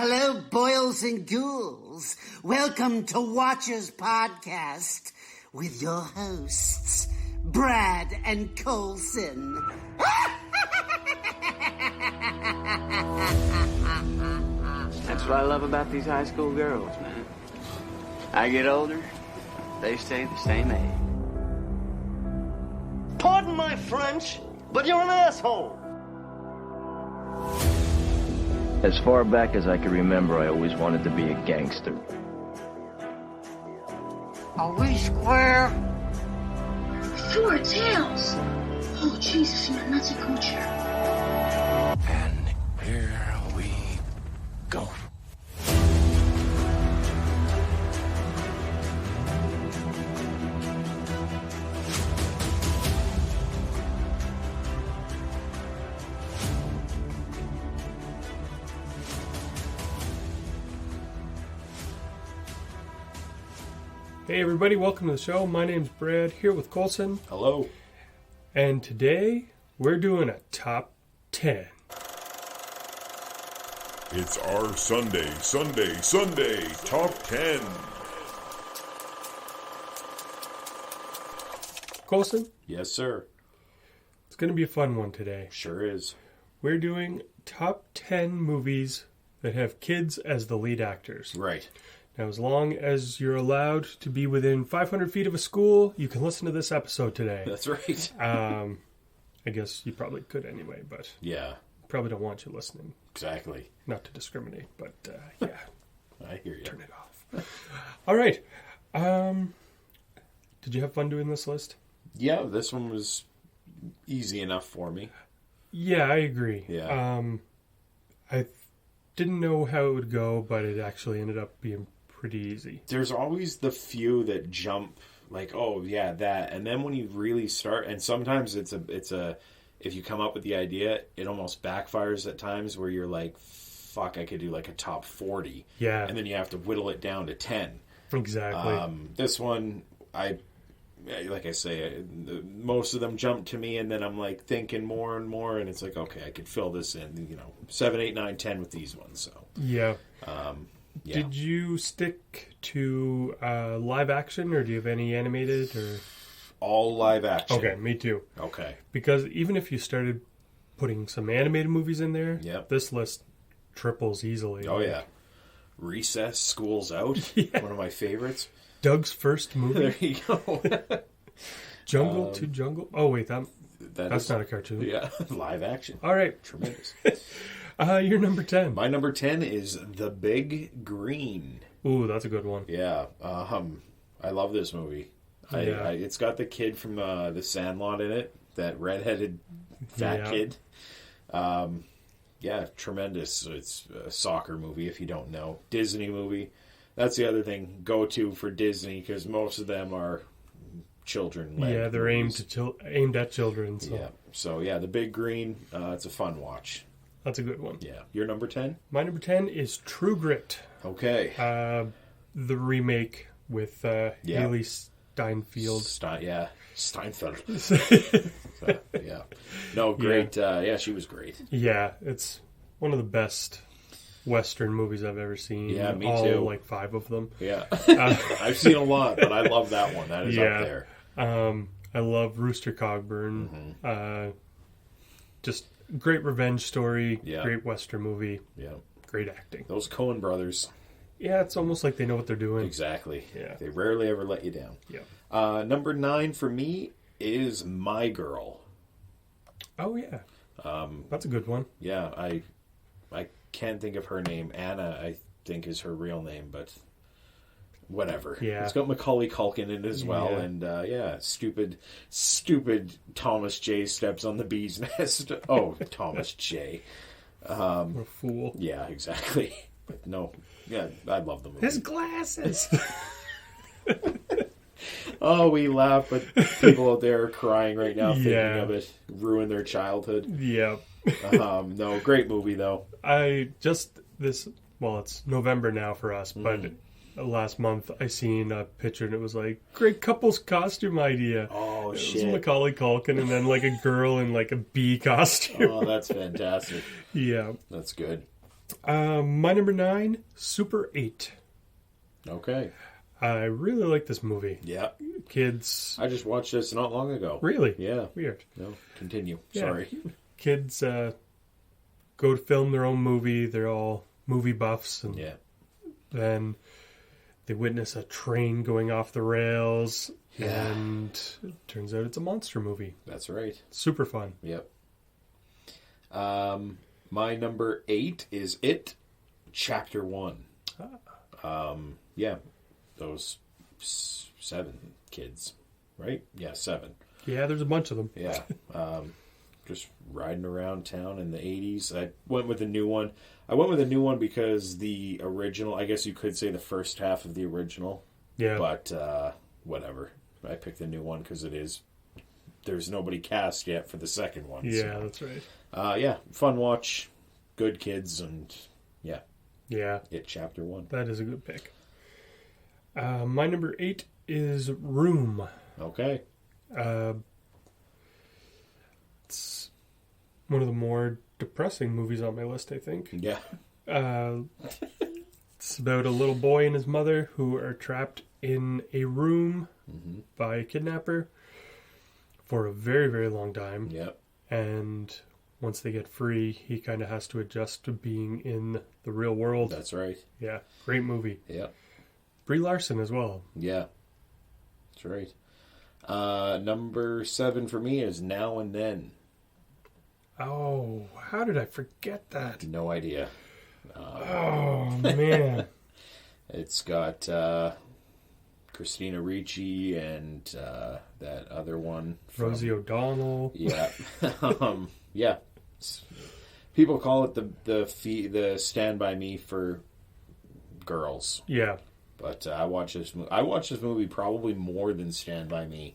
Hello, boils and ghouls. Welcome to Watchers Podcast with your hosts, Brad and Colson. That's what I love about these high school girls, man. I get older, they stay the same age. Pardon my French, but you're an asshole. As far back as I can remember, I always wanted to be a gangster. Are we square? Four tails. Oh, Jesus, man, that's a culture. And here we go. Hey everybody, welcome to the show. My name's Brad, here with Colson. Hello. And today, we're doing a top 10. It's our Sunday Top 10. Colson, Yes, sir. it's going to be a fun one today. Sure is. We're doing top 10 movies that have kids as the lead actors. Right. Now, as long as you're allowed to be within 500 feet of a school, you can listen to this episode today. That's right. I guess you probably could anyway, but Yeah, probably don't want you listening. exactly. Not to discriminate, but yeah. I hear you. Turn it off. All right. Did you have fun doing this list? Yeah, this one was easy enough for me. Yeah, I agree. Yeah. I didn't know how it would go, but it actually ended up being pretty easy. There's always the few that jump like, oh yeah, that, and then when you really start, and sometimes it's a if you come up with the idea, it almost backfires at times where you're like, fuck, I could do like a top 40. Yeah. And then you have to whittle it down to 10. Exactly. This one, like I say, most of them jump to me, and then I'm like thinking more and more, and it's like, okay, I could fill this in, 7, 8, 9, 10 with these ones. So yeah. yeah. Did you stick to live action, or do you have any animated? Or All live action. okay, me too. Okay. Because even if you started putting some animated movies in there, Yep. this list triples easily. Oh yeah. Recess, School's Out. Yeah. One of my favorites. Doug's first movie, There you go. Jungle to Jungle. Oh wait, that's is- not a cartoon. Yeah, live action. All right, Tremendous. you're number 10. My number 10 is The Big Green. Ooh, that's a good one. Yeah, I love this movie. Yeah. It's got the kid from the Sandlot in it, that redheaded fat Yeah. kid. Yeah, tremendous. It's a soccer movie, if you don't know. Disney movie. That's the other thing, go-to for Disney, because most of them are children-led. Yeah, they're movies. aimed at children. So Yeah, so yeah, The Big Green, it's a fun watch. that's a good one. Yeah. Your number 10? My number 10 is True Grit, Okay. the remake with Haley Steinfeld. Steinfeld. So, yeah. No, great. Yeah, she was great. Yeah, it's one of the best Western movies I've ever seen. Yeah, me all, too. like 5 of them. Yeah. I've seen a lot, but I love that one. That is up there. I love Rooster Cogburn. Mm-hmm. Just great revenge story, Yeah. great Western movie, Yeah. great acting. Those Coen brothers. Yeah, it's almost like they know what they're doing. Exactly. Yeah. They rarely ever let you down. Yeah. Number 9 for me is My Girl. Oh, yeah. That's a good one. Yeah, I can't think of her name. Anna, I think, is her real name, but whatever. Yeah. It's got Macaulay Culkin in it as well, Yeah. and stupid Thomas J steps on the bee's nest. Oh, Thomas J. What a fool. Yeah, exactly. But no, yeah, I love the movie. His glasses. Oh, we laugh, but people out there are crying right now thinking Yeah. of it. Ruin their childhood. Yeah. No, great movie though. Well, it's November now for us, but last month I seen a picture and it was like, great couple's costume idea. Oh, It was shit. Macaulay Culkin and then like a girl in like a bee costume. Oh, that's fantastic. Yeah. That's good. My number 9, Super 8. Okay. I really like this movie. Yeah. Kids. I just watched this not long ago. Really? Yeah. Weird. No, continue. Yeah. Sorry. Kids go to film their own movie. They're all movie buffs. And Yeah. then they witness a train going off the rails. Yeah. And it turns out it's a monster movie. That's right. Super fun. Yep. My number 8 is It, Chapter 1. Yeah, those 7 kids, right? Yeah, 7. Yeah, there's a bunch of them. Yeah. Just riding around town in the 80s. I went with a new one. I went with a new one because the original, I guess you could say the first half of the original. Yeah. But whatever. I picked the new one because there's nobody cast yet for the second one. Yeah, so. that's right. Yeah, fun watch, good kids, and yeah. Yeah. It Chapter 1. That is a good pick. My number 8 is Room. Okay. It's one of the more depressing movies on my list, I think. Yeah. It's about a little boy and his mother who are trapped in a room by a kidnapper for a very, very long time. Yep. And once they get free, he kind of has to adjust to being in the real world. That's right. Yeah, great movie. Yep. Brie Larson as well. Yeah. That's right. Number 7 for me is Now and Then. Oh, how did I forget that? No idea. Oh, man. It's got Christina Ricci and that other one. Rosie O'Donnell. Yeah. Yeah. People call it the Stand By Me for girls. Yeah. But I watched this movie probably more than Stand By Me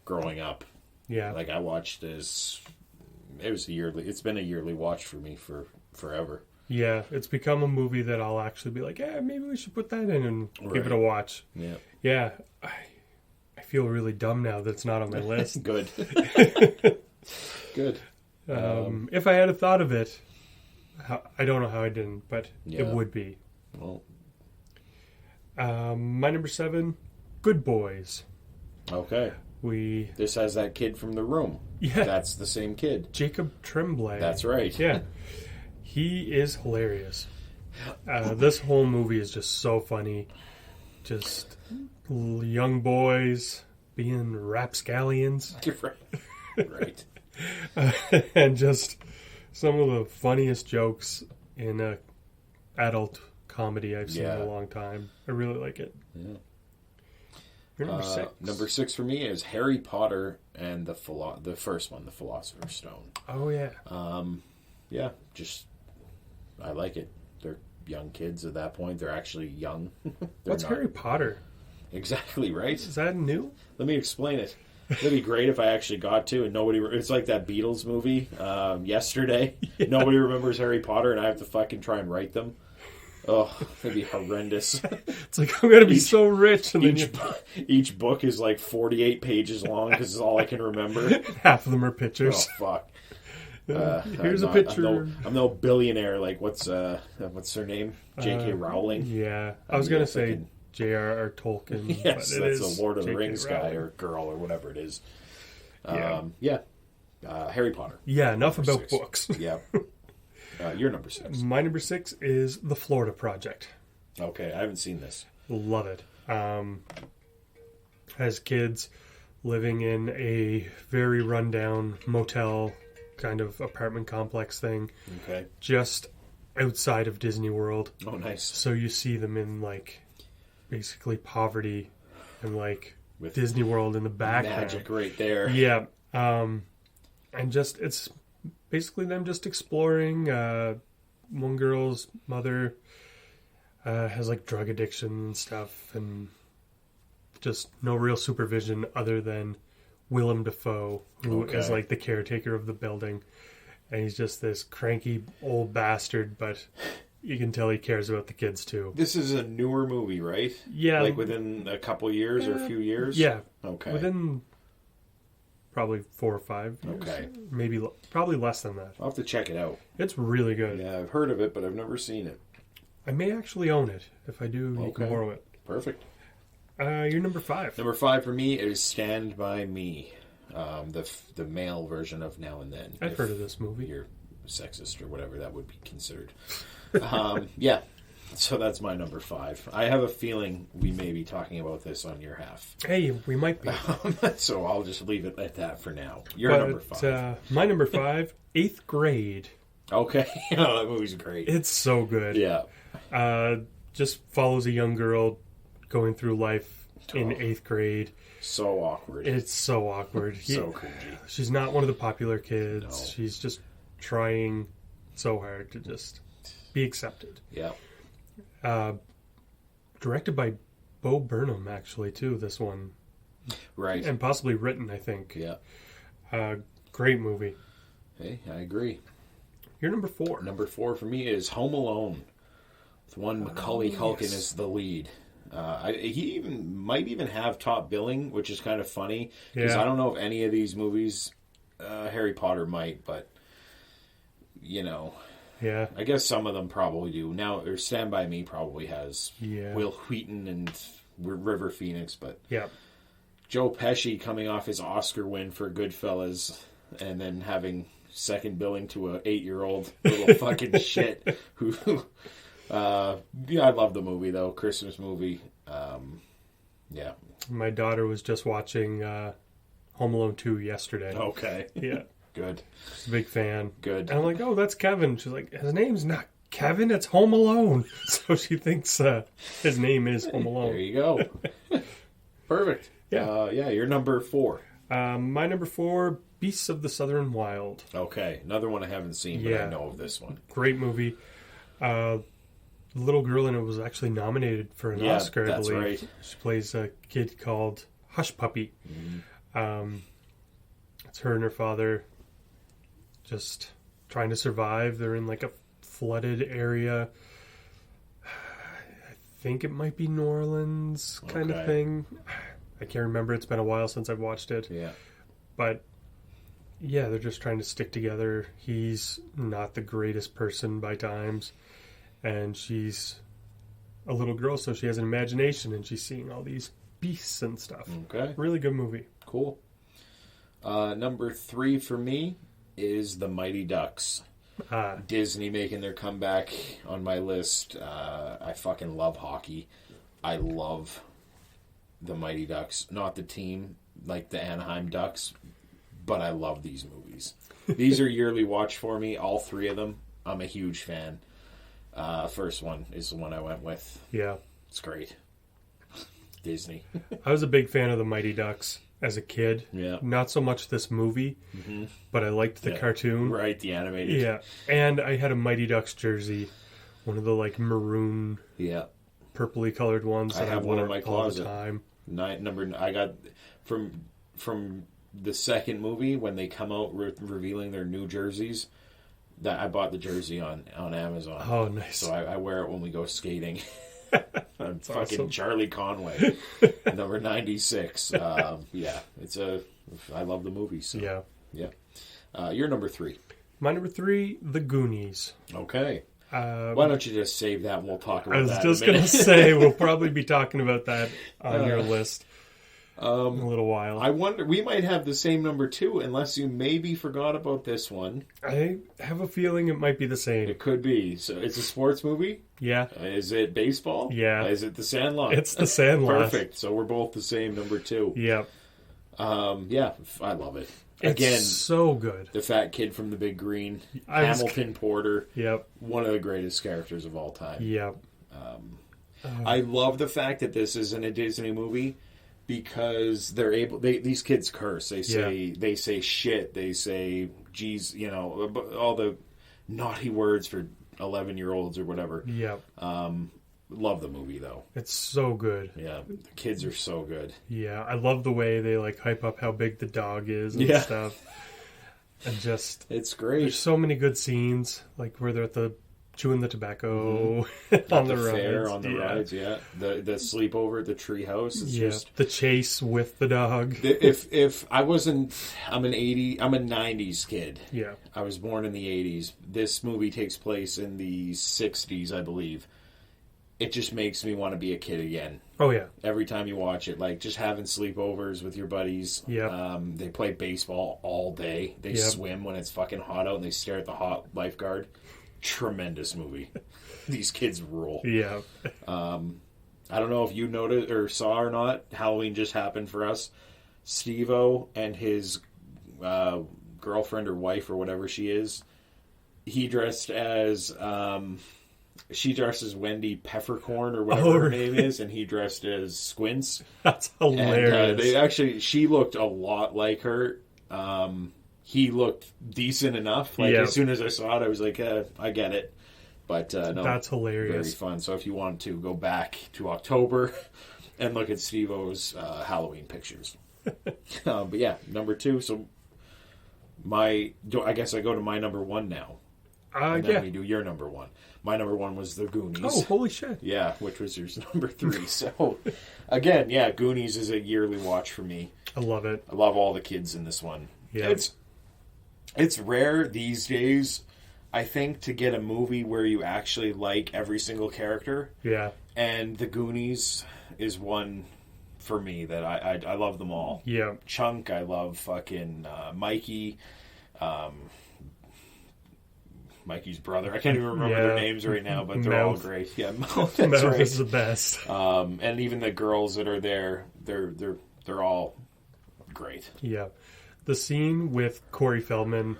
growing up. Yeah. Like I watched this. It's been a yearly watch for me for forever. Yeah, it's become a movie that I'll actually be like, yeah, maybe we should put that in and give it a watch. Yeah. Yeah. I feel really dumb now that it's not on my list. Good. Good. If I had a thought of it, I don't know how I didn't, but it would be. Well. My number 7, Good Boys. Okay. This has that kid from The Room. Yeah. That's the same kid. Jacob Tremblay. That's right. Yeah. He is hilarious. This whole movie is just so funny. Just young boys being rapscallions. Right. And just some of the funniest jokes in a adult comedy I've seen in a long time. I really like it. Yeah. You're number 6. Number 6 for me is Harry Potter and the first one, The Philosopher's Stone. Oh, yeah. Yeah, I like it. They're young kids at that point. They're actually young. What's Harry Potter? Exactly, right? Is that new? Let me explain it. It'd be great if I actually got to and nobody... It's like that Beatles movie, Yesterday. Yeah. Nobody remembers Harry Potter and I have to fucking try and write them. Oh, that'd be horrendous. It's like, I'm going to be so rich. And each book is like 48 pages long because it's all I can remember. Half of them are pictures. Oh, fuck. Here's a picture. I'm no billionaire. Like, what's her name? J.K. Rowling? Yeah. I was going to say J.R.R. Tolkien. Yes, but that's the Lord of the Rings Rowling. guy or girl or whatever it is. Yeah. Harry Potter. Yeah, enough Number about 6. books. Yeah. You're number 6. My number 6 is The Florida Project. Okay, I haven't seen this. Love it. As kids living in a very rundown motel kind of apartment complex thing. Okay. Just outside of Disney World. Oh, nice. So you see them in like basically poverty and like with Disney World in the background. Magic right there. Yeah. And just, it's basically them just exploring. One girl's mother has like drug addiction and stuff, and just no real supervision other than Willem Dafoe, who is like the caretaker of the building. And he's just this cranky old bastard, but you can tell he cares about the kids too. This is a newer movie, right? Yeah. Like within a couple years or a few years? Yeah. Okay. Within probably 4 or 5 years. Okay. Maybe, probably less than that. I'll have to check it out. It's really good. Yeah, I've heard of it, but I've never seen it. I may actually own it. If I do, you can borrow it. Perfect. You're number 5. Number 5 for me is Stand By Me. The male version of Now and Then. I've heard of this movie. You're sexist or whatever that would be considered. Yeah. So that's my number 5. I have a feeling we may be talking about this on your half. Hey, we might be. So I'll just leave it at that for now. Your number 5. My number 5, 8th Grade. Okay. That movie's great. It's so good. Yeah. Just follows a young girl going through life in 8th grade. So awkward. It's so awkward. So cringy. She's not one of the popular kids. No. She's just trying so hard to just be accepted. Yeah. Directed by Bo Burnham, actually, too, this one. Right. And possibly written, I think. Yeah. Great movie. Hey, I agree. You're number 4. Number 4 for me is Home Alone. The one Macaulay Culkin is the lead. He might even have top billing, which is kind of funny. Because I don't know if any of these movies, Harry Potter might, but, you know... Yeah. I guess some of them probably do. Now, or Stand By Me probably has Will Wheaton and River Phoenix, but Joe Pesci coming off his Oscar win for Goodfellas and then having second billing to a 8-year-old little fucking shit who... I love the movie, though. Christmas movie. Yeah. My daughter was just watching Home Alone 2 yesterday. Okay. Yeah. Good. She's a big fan. Good. And I'm like, oh, that's Kevin. She's like, his name's not Kevin, it's Home Alone. So she thinks his name is Home Alone. There you go. Perfect. Yeah. You're number 4. My number 4, Beasts of the Southern Wild. Okay. Another one I haven't seen, but I know of this one. Great movie. The little girl in it was actually nominated for an Oscar, I believe. That's right. She plays a kid called Hush Puppy. Mm-hmm. It's her and her father just trying to survive. They're in like a flooded area. I think it might be New Orleans kind of thing. I can't remember. It's been a while since I've watched it. Yeah. But yeah, they're just trying to stick together. He's not the greatest person by times. And she's a little girl, so she has an imagination, and she's seeing all these beasts and stuff. Okay. Really good movie. Cool. Number 3 for me is The Mighty Ducks. Disney making their comeback on my list. I fucking love hockey. I love The Mighty Ducks. Not the team, like the Anaheim Ducks, but I love these movies. These are yearly watch for me, all 3 of them. I'm a huge fan. First one is the one I went with. Yeah. It's great. Disney. I was a big fan of the Mighty Ducks as a kid. Yeah. Not so much this movie, but I liked the cartoon. Right, the animated. Yeah. And I had a Mighty Ducks jersey. One of the like maroon, purpley colored ones that I have one in wore my all closet. the time. I got from the second movie when they come out revealing their new jerseys. That I bought the jersey on Amazon. Oh, nice. So I wear it when we go skating. I'm fucking awesome. Charlie Conway, number 96. I love the movie. So. Yeah. You're number 3. My number 3, The Goonies. Okay. Why don't you just save that and we'll talk about that I was just going to say, we'll probably be talking about that on your list in a little while. I wonder, we might have the same number 2, unless you maybe forgot about this one. I have a feeling it might be the same. It could be. So it's a sports movie? Yeah. Is it baseball? Yeah. Is it The Sandlot? It's The Sandlot. Perfect. So we're both the same, number 2. Yep. I love it. It's Again, so good. The fat kid from the Big Green, Hamilton Porter. Yep. One of the greatest characters of all time. Yep. I love the fact that this isn't a Disney movie because they're able. These kids curse. They say shit. They say geez. All the naughty words for 11-year-olds or whatever. Yep. Love the movie though. It's so good. Yeah, the kids are so good. Yeah, I love the way they like hype up how big the dog is and stuff. And just it's great. There's so many good scenes, like where they're at the chewing the tobacco on At the fair, rides. on the rides, yeah. The sleepover at the treehouse is just the chase with the dog. if I wasn't, I'm a 90s kid. Yeah. I was born in the 80s. This movie takes place in the 60s, I believe. It just makes me want to be a kid again. Oh yeah. Every time you watch it, like just having sleepovers with your buddies. Yeah. They play baseball all day. They swim when it's fucking hot out, and they stare at the hot lifeguard. Tremendous movie. These kids rule. Yeah. I don't know if you noticed or saw or not. Halloween just happened for us. Steve-O and his girlfriend or wife or whatever she is. He dressed as. She dressed as Wendy Peppercorn or whatever her name is, and he dressed as Squints. That's hilarious. And, she looked a lot like her. He looked decent enough. Like as soon as I saw it, I was like, I get it. But no, that's hilarious. Very fun. So if you want to go back to October and look at Steve-O's Halloween pictures. But yeah, number 2. So I guess I go to my number 1 now. And then we do your number 1. My number 1 was The Goonies. Oh, holy shit. Yeah, which was yours number 3. So, again, yeah, Goonies is a yearly watch for me. I love it. I love all the kids in this one. Yeah. It's rare these days, I think, to get a movie where you actually like every single character. Yeah. And The Goonies is one for me that I love them all. Yeah. Chunk, I love fucking Mikey. Mikey's brother. I can't even remember their names right now, but they're all great. Yeah, Mouth. That's right. Is the best. And even the girls that are there, they're all great. Yeah, the scene with Corey Feldman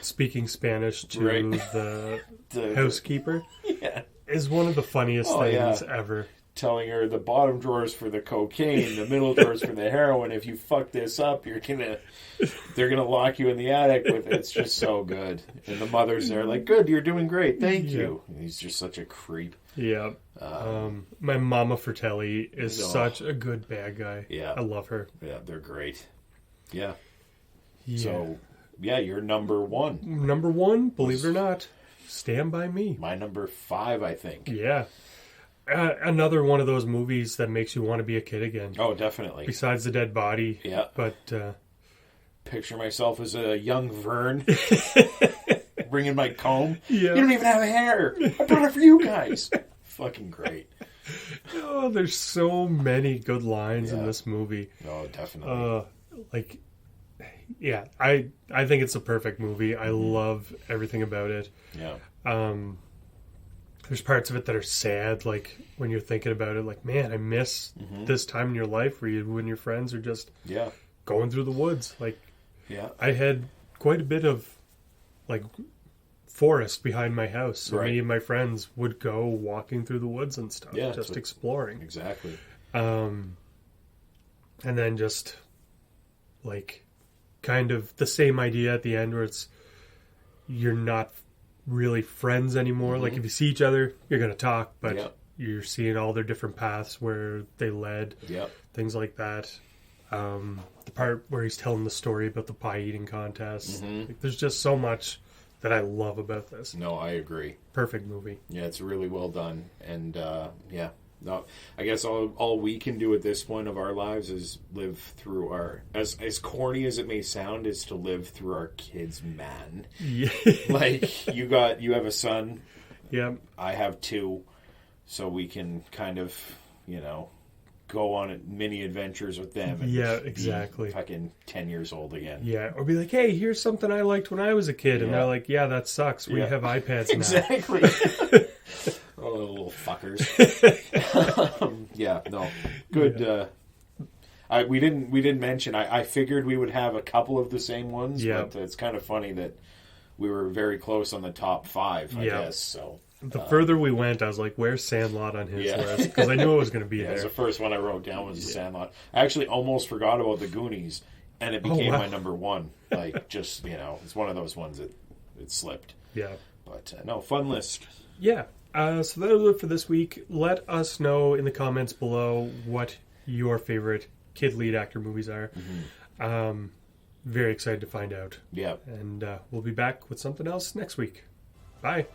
speaking Spanish to the housekeeper is one of the funniest things ever. Telling her the bottom drawer is for the cocaine, the middle drawer is for the heroin. If you fuck this up, they're gonna lock you in the attic with it. It's just so good. And the mother's there like, good, you're doing great, thank you. And he's just such a creep. Yeah. My Mama Fratelli is such a good bad guy. Yeah. I love her. Yeah, they're great. Yeah. So, yeah, you're number 1. Number 1, believe it or not, Stand By Me. My number 5, I think. Yeah. Another one of those movies that makes you want to be a kid again. Oh, definitely. Besides the dead body. Yeah. But picture myself as a young Vern bringing my comb. Yeah. You don't even have hair. I brought it for you guys. Fucking great. Oh, there's so many good lines in this movie. Oh, definitely. I think it's a perfect movie. I love everything about it. Yeah. There's parts of it that are sad, like when you're thinking about it, like, man, I miss this time in your life where you and your friends are just going through the woods. Like, I had quite a bit of like forest behind my house, so me and my friends would go walking through the woods and stuff, just exploring. Exactly. And then just like kind of the same idea at the end where it's you're not really friends anymore. Like if you see each other, you're going to talk, but you're seeing all their different paths where they led, things like that. The part where he's telling the story about the pie eating contest. Like, there's just so much that I love about this. No, I agree. Perfect movie. Yeah, it's really well done. And no, I guess all we can do at this point of our lives is live through our, as corny as it may sound, is to live through our kids, man. Yeah. Like you have a son. Yeah. I have 2, so we can kind of, go on mini adventures with them. And exactly. Be fucking 10 years old again. Yeah, or be like, hey, here's something I liked when I was a kid, and they're like, yeah, that sucks. We have iPads now. Exactly. Oh, little fuckers. No, good. We didn't mention. I figured we would have a couple of the same ones, but it's kind of funny that we were very close on the top 5. I guess so. The further we went, I was like, "Where's Sandlot on his list?" Because I knew it was going to be there. The first one I wrote down was the Sandlot. I actually almost forgot about the Goonies, and it became my number 1. Like, just it's one of those ones that it slipped. Yeah, but no, fun list. Yeah. So that'll do it for this week. Let us know in the comments below what your favorite kid lead actor movies are. Very excited to find out. Yeah. And we'll be back with something else next week. Bye.